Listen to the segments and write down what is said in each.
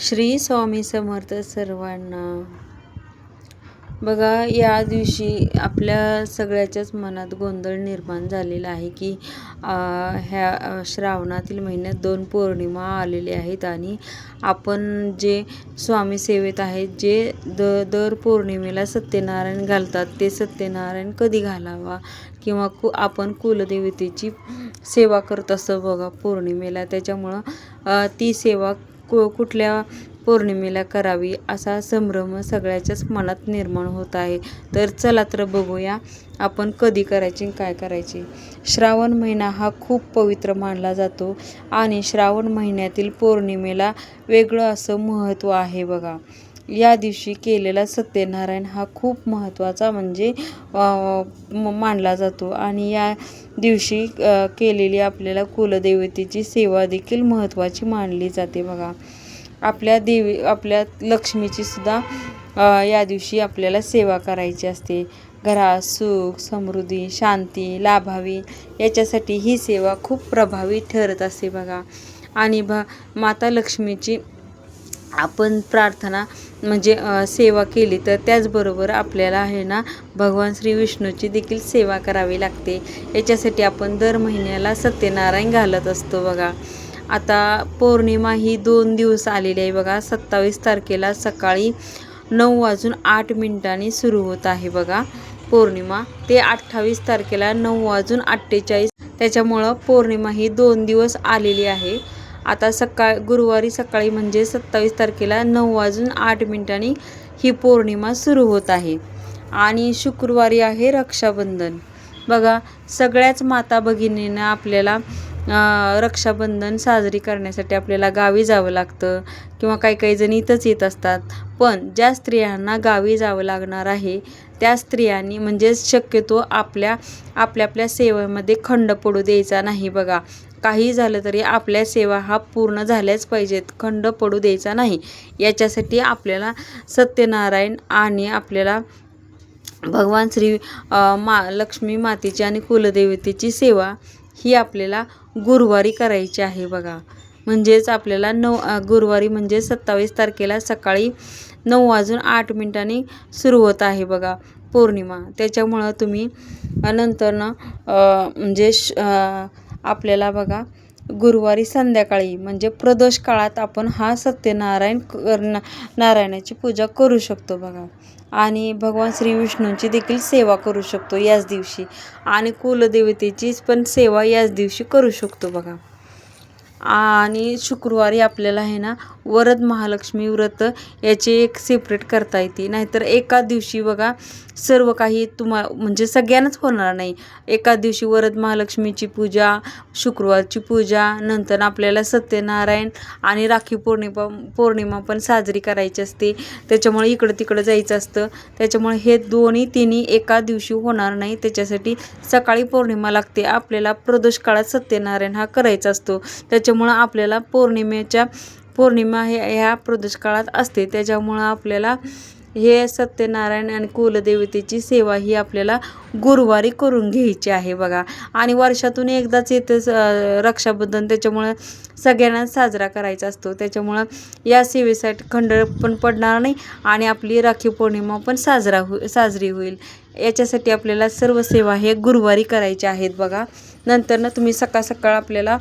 श्री स्वामी समर्थ सर्वांना. बघा, या दिवशी आपल्या सगळ्याच्याच मनात गोंधळ निर्माण झालेला आहे की ह्या श्रावणातील महिन्यात 2 पौर्णिमा आलेल्या आहेत आणि आपण जे स्वामी सेवेत आहेत, जे दर पौर्णिमेला सत्यनारायण घालतात, ते सत्यनारायण कधी घालावा किंवा आपण कुलदेवतेची सेवा करत असतो बघा पौर्णिमेला. त्याच्यामुळं ती सेवा कुठल्या पौर्णिमेला करावी असा संभ्रम सगळ्याच्याच मनात निर्माण होत आहे. तर चला तर बघूया आपण कधी करायची काय करायची. श्रावण महिना हा खूप पवित्र मानला जातो आणि श्रावण महिन्यातील पौर्णिमेला वेगळं असं महत्त्व आहे बघा. या दिवशी केलेला सत्यनारायण हा खूप महत्त्वाचा म्हणजे मानला जातो आणि या दिवशी केलेली आपल्याला कुलदेवतेची सेवा देखील महत्त्वाची मानली जाते बघा. आपल्या लक्ष्मीची सुद्धा या दिवशी आपल्याला सेवा करायची असते. घरात सुख समृद्धी शांती लाभावी याच्यासाठी ही सेवा खूप प्रभावी ठरत असते बघा. आणि माता लक्ष्मीची आपण प्रार्थना म्हणजे सेवा केली तर त्याचबरोबर आपल्याला आहे ना भगवान श्री विष्णूची देखील सेवा करावी लागते. याच्यासाठी आपण दर महिन्याला सत्यनारायण घालत असतो बघा. आता पौर्णिमा ही 2 दिवस आलेली आहे बघा. 27 तारखेला सकाळी 9:08 सुरू होत आहे बघा पौर्णिमा, ते 28 तारखेला 9:48. त्याच्यामुळं पौर्णिमा ही 2 दिवस आलेली आहे. आता गुरुवारी सकाळी म्हणजे 27 तारखेला 9:08 ही पौर्णिमा सुरू होत आहे. आणि शुक्रवारी आहे रक्षाबंधन बघा. सगळ्याच माता भगिनींना आपल्याला रक्षाबंधन साजरी करण्यासाठी आपल्याला गावी जावं लागतं किंवा काही जण इथंच येत असतात. पण ज्या स्त्रियांना गावी जावं लागणार आहे त्या स्त्रियांनी म्हणजे शक्यतो आपल्या सेवेमध्ये खंड पडू द्यायचा नाही बघा. काही झालं तरी आपल्या सेवा हा पूर्ण झाल्याच पाहिजेत, खंड पडू द्यायचा नाही. याच्यासाठी आपल्याला सत्यनारायण आणि आपल्याला भगवान श्री लक्ष्मी मातेची आणि कुलदेवतेची सेवा ही आपल्याला गुरुवारी करायची आहे बघा. म्हणजेच आपल्याला गुरुवारी म्हणजे 27 तारखेला सकाळी 9:08 सुरू होत आहे बघा पौर्णिमा. त्याच्यामुळं तुम्ही नंतरनं म्हणजे आपल्याला बघा गुरुवारी संध्याकाळी म्हणजे प्रदोष काळात आपण हा नारायणाची पूजा करू शकतो बघा. आणि भगवान श्री विष्णूंची देखील सेवा करू शकतो याच दिवशी आणि कुलदेवतेची पण सेवा याच दिवशी करू शकतो बघा. आणि शुक्रवारी आपल्याला आहे ना वरद महालक्ष्मी व्रत याचे एक सेपरेट करता येते. नाहीतर एका दिवशी बघा सर्व काही म्हणजे सगळ्यांनाच होणार नाही. एका दिवशी वरद महालक्ष्मीची पूजा, शुक्रवारची पूजा, नंतर आपल्याला सत्यनारायण आणि राखी पौर्णिमा पण साजरी करायची असते. त्याच्यामुळे इकडं तिकडं जायचं असतं. त्याच्यामुळे हे तिन्ही एका दिवशी होणार नाही. त्याच्यासाठी सकाळी पौर्णिमा लागते, आपल्याला प्रदोष काळात सत्यनारायण हा करायचा असतो. त्याच्यामुळं आपल्याला पौर्णिमा ह्या प्रदोष काळात असते. त्याच्यामुळं आपल्याला हे सत्यनारायण आणि कुलदेवतेची सेवा ही आपल्याला गुरुवारी करून घ्यायची आहे बघा. आणि वर्षातून एकदाच येतं रक्षाबंधन, त्याच्यामुळं सगळ्यांना साजरा करायचा असतो. त्याच्यामुळं या सेवेसाठी खंड पण पडणार नाही आणि आपली राखी पौर्णिमा पण साजरी होईल. याच्यासाठी आपल्याला सर्व सेवा हे गुरुवारी करायच्या आहेत बघा. नंतर तुम्ही सकाळ आपल्याला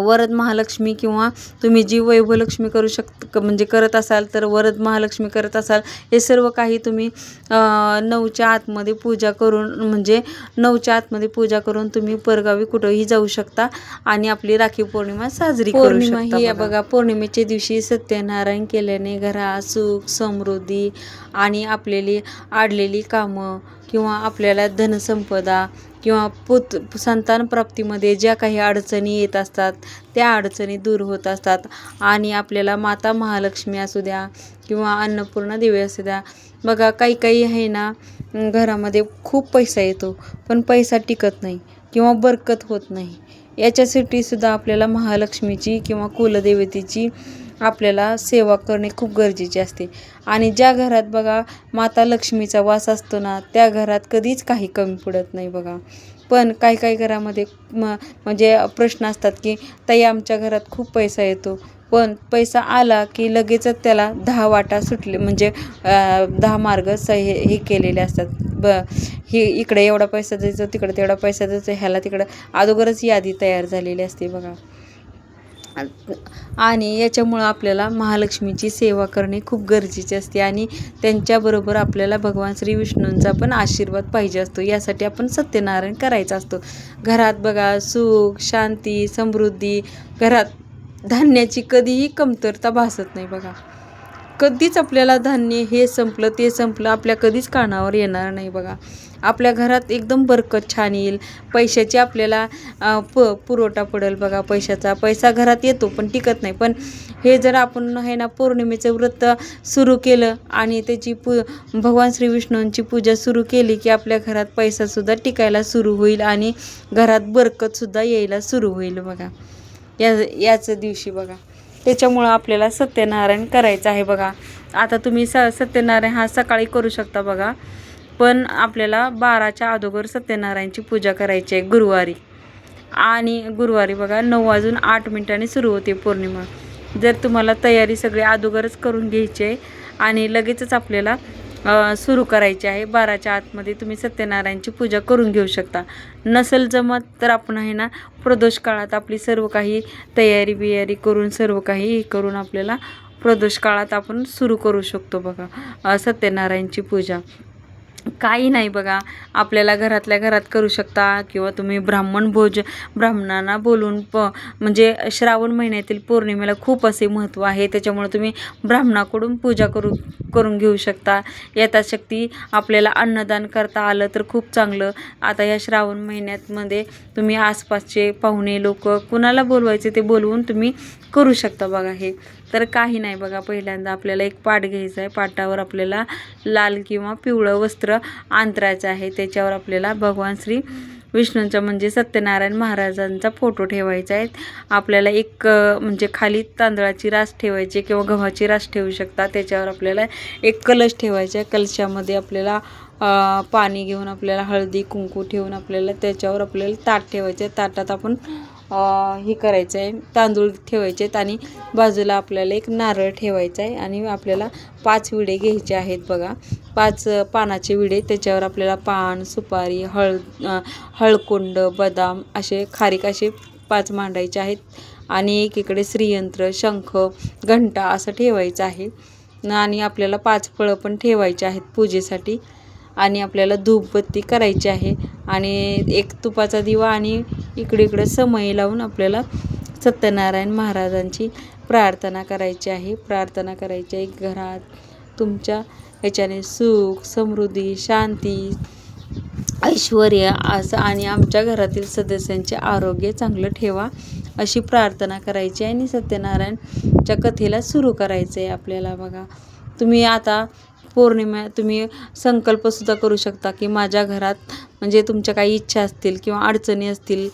वरद महालक्ष्मी किंवा तुम्ही जी वैभवलक्ष्मी करू म्हणजे करत असाल तर वरद महालक्ष्मी करत असाल, हे सर्व काही तुम्ही 9च्या आतमध्ये पूजा करून म्हणजे 9च्या आतमध्ये पूजा करून तुम्ही परगावी कुठंही जाऊ शकता आणि आपली राखी पौर्णिमा साजरी करू शकता. ही बघा पौर्णिमेच्या दिवशी सत्यनारायण केल्याने घरात सुख समृद्धी आणि आपल्याली आडलेली कामं किंवा आपल्याला धनसंपदा किंवा संतान प्राप्तीमध्ये ज्या काही अडचणी येत असतात त्या अडचणी दूर होत असतात. आणि आपल्याला माता महालक्ष्मी असू द्या किंवा अन्नपूर्णा देवी असू द्या बघा, काही आहे ना घरामध्ये खूप पैसा येतो पण पैसा टिकत नाही किंवा बरकत होत नाही. याच्यासाठी सुद्धा आपल्याला महालक्ष्मीची किंवा कुलदेवतेची आपल्याला सेवा करणे खूप गरजेचे असते. आणि ज्या घरात बघा माता लक्ष्मीचा वास असतो ना त्या घरात कधीच काही कमी पडत नाही बघा. पण काही घरामध्ये म्हणजे प्रश्न असतात की ताई आमच्या घरात खूप पैसा येतो पण पैसा आला की लगेचच त्याला 10 वाटा सुटले, म्हणजे 10 मार्ग हे केलेले असतात. हे इकडे एवढा पैसा द्यायचा, तिकडे तेवढा पैसा द्यायचा, ह्याला तिकडं अगोदरच यादी तयार झालेली असते बघा. आणि याच्यामुळं आपल्याला महालक्ष्मीची सेवा करणे खूप गरजेचे असते आणि त्यांच्याबरोबर आपल्याला भगवान श्री विष्णूंचा पण आशीर्वाद पाहिजे असतो. यासाठी आपण सत्यनारायण करायचा असतो. घरात बघा सुख, शांती, समृद्धी, घरात धान्याची कधीही कमतरता भासत नाही बघा. कधीच आपल्याला धान्य हे संपलं ते संपलं आपल्या कधीच कानावर येणार नाही बघा. आपल्या घरात एकदम बरकत छान येईल. पैशाची आपल्याला पुरवठा पडेल बघा. पैसा घरात येतो पण टिकत नाही. पण हे जर आपण आहे ना पौर्णिमेचं व्रत सुरू केलं आणि त्याची भगवान श्री विष्णूंची पूजा सुरू केली की आपल्या घरात पैसासुद्धा टिकायला सुरू होईल आणि घरात बरकतसुद्धा यायला सुरू होईल बघा. याच दिवशी बघा. त्याच्यामुळं आपल्याला सत्यनारायण करायचं आहे बघा. आता तुम्ही सत्यनारायण हा सकाळी करू शकता बघा, पण आपल्याला 12च्या अगोदर सत्यनारायणची पूजा करायची आहे गुरुवारी. आणि गुरुवारी बघा 9:08 सुरू होते पौर्णिमा. जर तुम्हाला तयारी सगळी अगोदरच करून घ्यायची आहे आणि लगेचच आपल्याला सुरू करायची आहे, 12च्या आतमध्ये तुम्ही सत्यनारायणची पूजा करून घेऊ शकता. नसेल जमत तर आपण आहे ना प्रदोष काळात आपली सर्व काही तयारी करून सर्व काही करून आपल्याला प्रदोष काळात आपण सुरू करू शकतो बघा सत्यनारायणची पूजा. काही नाही बघा, आपल्याला घरातल्या घरात करू शकता किंवा तुम्ही ब्राह्मणांना बोलून म्हणजे श्रावण महिन्यातील पौर्णिमेला खूप असे महत्त्व आहे. त्याच्यामुळे तुम्ही ब्राह्मणाकडून पूजा करून घेऊ शकता. यथाशक्ती आपल्याला अन्नदान करता आलं तर खूप चांगलं. आता या श्रावण महिन्यामध्ये तुम्ही आसपासचे पाहुणे लोक कुणाला बोलवायचे ते बोलवून तुम्ही करू शकता बघा हे. तर काही नाही बघा, पहिल्यांदा आपल्याला एक पाट घ्यायचा आहे. पाटावर आपल्याला लाल किंवा पिवळं वस्त्र अंतरायचं आहे. त्याच्यावर आपल्याला भगवान श्री विष्णूंचा म्हणजे सत्यनारायण महाराजांचा फोटो ठेवायचा आहे. आपल्याला एक म्हणजे खाली तांदळाची रास ठेवायची किंवा गव्हाची रास ठेवू शकता. त्याच्यावर आपल्याला एक कलश ठेवायचा आहे. कलशामध्ये आपल्याला पाणी घेऊन आपल्याला हळदी कुंकू ठेवून आपल्याला त्याच्यावर आपल्याला ताट ठेवायचं आहे. ताटात आपण हे करायचं आहे, तांदूळ ठेवायचे आहेत आणि बाजूला आपल्याला एक नारळ ठेवायचा आहे आणि आपल्याला 5 विडे घ्यायचे आहेत बघा. 5 पानाचे विडे, त्याच्यावर आपल्याला पान, सुपारी, हळकुंड, बदाम असे खारीक असे 5 मांडायचे आहेत आणि एकीकडे श्रीयंत्र, शंख, घंटा असं ठेवायचं आहे. आणि आपल्याला 5 फळं पण ठेवायचे आहेत पूजेसाठी आणि आपल्याला धूपबत्ती करायची आहे आणि एक तुपाचा दिवा आणि इकडे समई लावून आपल्याला सत्यनारायण महाराजांची प्रार्थना करायची आहे. घरात तुमच्या ह्याच्याने सुख, समृद्धी, शांती, ऐश्वर असं आणि आमच्या घरातील सदस्यांचे आरोग्य चांगलं ठेवा अशी प्रार्थना करायची आहे आणि सत्यनारायणच्या कथेला सुरू करायचं आहे आपल्याला बघा. तुम्ही आता पौर्णिमा तुम्ही संकल्पसुद्धा करू शकता की माझ्या घरात म्हणजे तुमच्या काही इच्छा असतील किंवा अडचणी असतील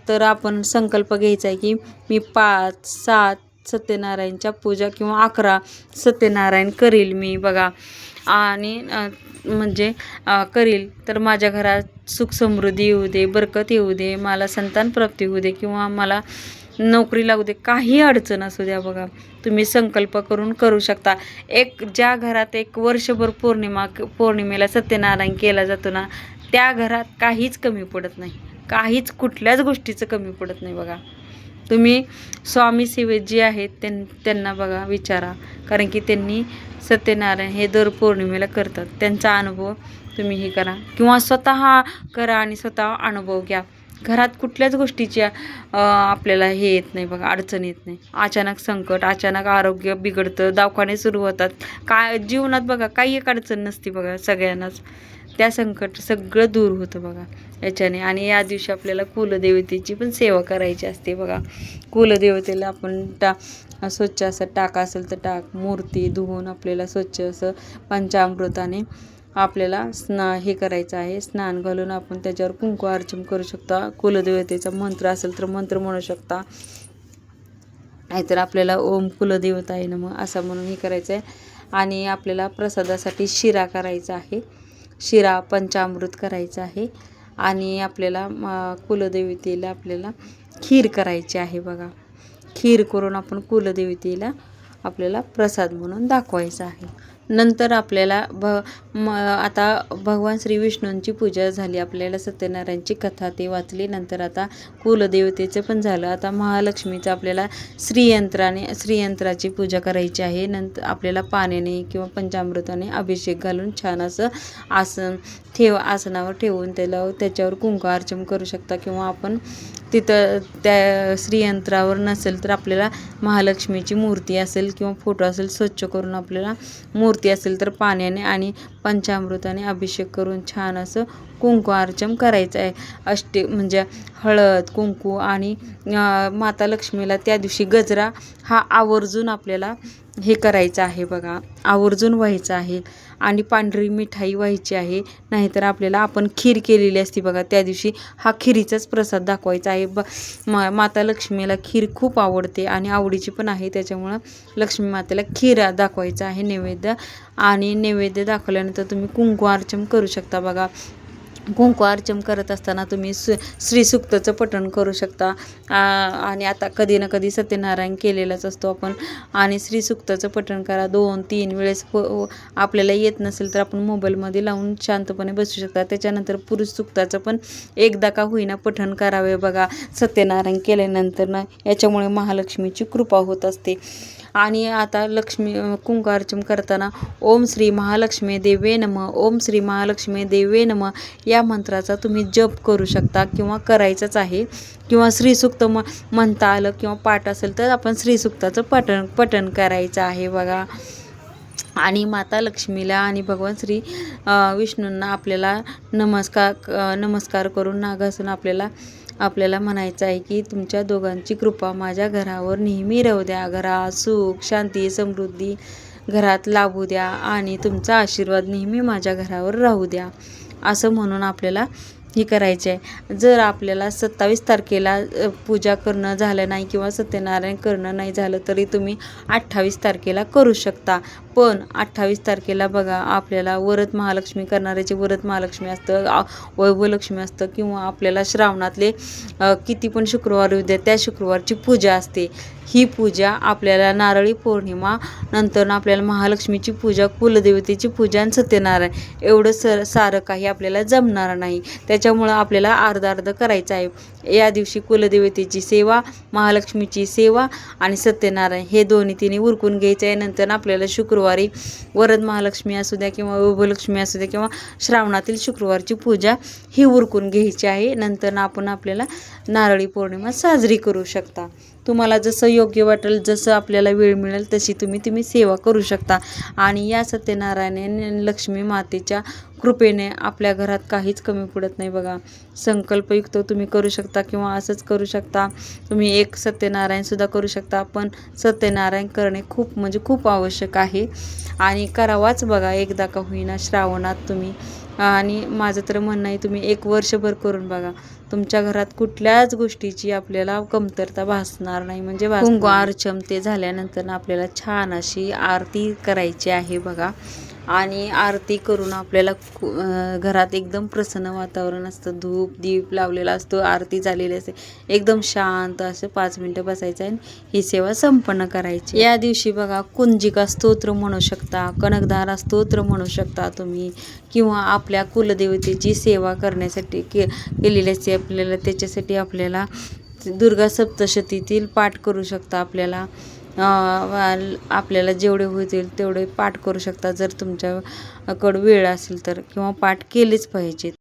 तर आपण संकल्प घ्यायचा आहे की मी 5, 7 सत्यनारायणच्या पूजा किंवा 11 सत्यनारायण करील मी बघा. आणि म्हणजे करील तर माझ्या घरात सुख समृद्धी येऊ दे, बरकत येऊ दे, मला संतान प्राप्ती होऊ दे किंवा मला नोकरी लागू दे, काही अडचण असू द्या बघा. तुम्ही संकल्प करू शकता. ज्या घरात एक वर्षभर पौर्णिमेला सत्यनारायण केला जातो ना, त्या घरात काहीच कमी पडत नाही, काहीच कुठल्याच गोष्टीचं कमी पडत नाही बघा. तुम्ही स्वामी सेवेत जे आहेत त्यांना बघा विचारा, कारण की त्यांनी सत्यनारायण हे दर पौर्णिमेला करतात. त्यांचा अनुभव तुम्ही हे करा किंवा स्वतः करा आणि स्वतः अनुभव घ्या. घरात कुठल्याच गोष्टीची आपल्याला हे येत नाही बघा, अडचण येत नाही. अचानक संकट, अचानक आरोग्य बिघडतं, दवाखाने सुरू होतात, काय जीवनात बघा काही एक अडचण नसते बघा सगळ्यांनाच. त्या संकट सगळं दूर होतं बघा याच्याने. आणि या दिवशी आपल्याला कुलदेवतेची पण सेवा करायची असते बघा. कुलदेवतेला आपण स्वच्छ असं टाक असेल तर टाक, मूर्ती धुवून आपल्याला स्वच्छ असं पंचामृताने आपल्याला हे करायचं आहे. स्नान घालून आपण त्याच्यावर कुंकू अर्चन करू शकता. कुलदेवतेचा मंत्र असेल तर मंत्र म्हणू शकता, नाहीतर आपल्याला ओम कुलदेवताय नमः असं म्हणून हे करायचं आहे. आणि आपल्याला प्रसादासाठी शिरा करायचा आहे, शिरा पंचामृत करायचं आहे आणि आपल्याला कुलदेवतेला आपल्याला खीर करायची आहे बघा. खीर करून आपण कुलदेवतेला आपल्याला प्रसाद म्हणून दाखवायचा आहे. नंतर आपल्याला आता भगवान श्री विष्णूंची पूजा झाली, आपल्याला सत्यनारायणची कथा ते वाचली. नंतर आता कुलदेवतेचं पण झालं. आता महालक्ष्मीचं आपल्याला श्रीयंत्राची पूजा करायची आहे. नंतर आपल्याला पाण्याने किंवा पंचामृताने अभिषेक घालून छान असं आसनावर ठेवून त्याच्यावर कुंकुमार्चन करू शकता. किंवा आपण तिथं त्या श्रीयंत्रावर नसेल तर आपल्याला महालक्ष्मीची मूर्ती असेल किंवा फोटो असेल स्वच्छ करून आपल्याला मूर्ती असेल तर पाण्याने आणि पंचामृताने अभिषेक करून छान असं कुंकुमार्चन करायचं आहे. म्हणजे हळद कुंकू आणि माता लक्ष्मीला त्या दिवशी गजरा हा आवर्जून आपल्याला हे करायचं आहे बघा, आवर्जून व्हायचं आहे. आणि पांढरी मिठाई व्हायची आहे. नाहीतर आपल्याला आपण खीर केलेली असते बघा, त्या दिवशी हा खिरीचाच प्रसाद दाखवायचा आहे. माता लक्ष्मीला खीर खूप आवडते आणि आवडीची पण आहे, त्याच्यामुळं लक्ष्मी मातेला खीर दाखवायचं आहे नैवेद्य. आणि नैवेद्य दाखवल्यानंतर तुम्ही कुंकुमार्चन करू शकता बघा. कुंकुमार्चन करत असताना तुम्ही श्रीसूक्ताचं पठण करू शकता. आणि आता कधी ना कधी सत्यनारायण केलेलाच असतो आपण. आणि श्रीसूक्ताचं पठण करा 2-3 वेळेस. आपल्याला येत नसेल तर आपण मोबाईलमध्ये लावून शांतपणे बसू शकता. त्याच्यानंतर पुरुष सूक्ताचं पण एकदा का होईना पठण करावे बघा सत्यनारायण केल्यानंतर ना, याच्यामुळे महालक्ष्मीची कृपा होत असते. आणि आता कुंकुमार्चन करताना ओम श्री महालक्ष्मी देवे नमः, ओम श्री महालक्ष्मी देवे नमः या मंत्राचा तुम्ही जप करू शकता किंवा करायचंच आहे. किंवा श्रीसूक्त म्हणता आलं किंवा पाठ असेल तर आपण श्रीसूक्ताचं पठण करायचं आहे बघा. आणि माता लक्ष्मीला आणि भगवान श्री विष्णूंना आपल्याला नमस्कार करून नागासून आपल्याला म्हणायचं आहे की तुमच्या दोघांची कृपा माझ्या घरावर नेहमी राहू द्या. घरात सुख शांती समृद्धी घरात लाभू द्या आणि तुमचा आशीर्वाद नेहमी माझ्या घरावर राहू द्या, असं म्हणून आपल्याला हे करायचे आहे. जर आपल्याला 27 तारखेला पूजा करणं झालं नाही किंवा सत्यनारायण करणं नाही झालं तरी तुम्ही 28 तारखेला करू शकता. पण 28 तारखेला बघा आपल्याला वरद महालक्ष्मी करणाऱ्याचे वरद महालक्ष्मी असतं, वैभवलक्ष्मी असतं. किंवा आपल्याला श्रावणातले किती पण शुक्रवार येऊ द्या त्या शुक्रवारची पूजा असते. ही पूजा आपल्याला नारळी पौर्णिमा नंतर आपल्याला महालक्ष्मीची पूजा, कुलदेवतेची पूजा आणि सत्यनारायण एवढं सारं काही आपल्याला जमणार नाही. त्याच्यामुळं आपल्याला अर्ध करायचं आहे. या दिवशी कुलदेवतेची सेवा, महालक्ष्मीची सेवा आणि सत्यनारायण हे दोन्ही उरकून घ्यायचं आहे. नंतर आपल्याला शुक्रवारी वरद महालक्ष्मी असू द्या किंवा वैभवलक्ष्मी असू द्या किंवा श्रावणातील शुक्रवारची पूजा ही उरकून घ्यायची आहे. नंतर आपण आपल्याला नारळी पौर्णिमा साजरी करू शकता. तुम्हाला जसं योग्य वाटेल, जसं आपल्याला वेळ मिळेल तशी तुम्ही सेवा करू शकता. आणि या सत्यनारायण लक्ष्मी मातेच्या कृपेने आपल्या घरात काहीच कमी पडत नाही बघा. संकल्पयुक्त तुम्ही करू शकता किंवा असंच करू शकता. तुम्ही एक सत्यनारायणसुद्धा करू शकता. पण सत्यनारायण करणे खूप आवश्यक आहे आणि करावाच बघा एकदा का होईना श्रावणात तुम्ही. आणि माझं तर म्हणणं आहे तुम्ही 1 वर्षभर करून बघा, तुमच्या घरात कुठल्याच गोष्टीची आपल्याला कमतरता भासणार नाही. म्हणजे कुंकुमार्चन ते झाल्यानंतर आपल्याला छान अशी आरती करायची आहे बघा. आणि आरती करून आपल्याला घरात एकदम प्रसन्न वातावरण असतं. धूप दीप लावलेला असतो, आरती झालेली असते, एकदम शांत असं 5 मिनटं बसायचं आणि ही सेवा संपन्न करायची. या दिवशी बघा कुंजिका स्तोत्र म्हणू शकता, कनकधारा स्तोत्र म्हणू शकता तुम्ही. किंवा आपल्या कुलदेवतेची सेवा करण्यासाठी केलेली असते आपल्याला, त्याच्यासाठी आपल्याला दुर्गा सप्तशतीतील पाठ करू शकता. आपल्याला जेवढे होतील तेवढे पाठ करू शकता जर तुमच्याकडं वेळ असेल तर, किंवा पाठ केलेच पाहिजेत.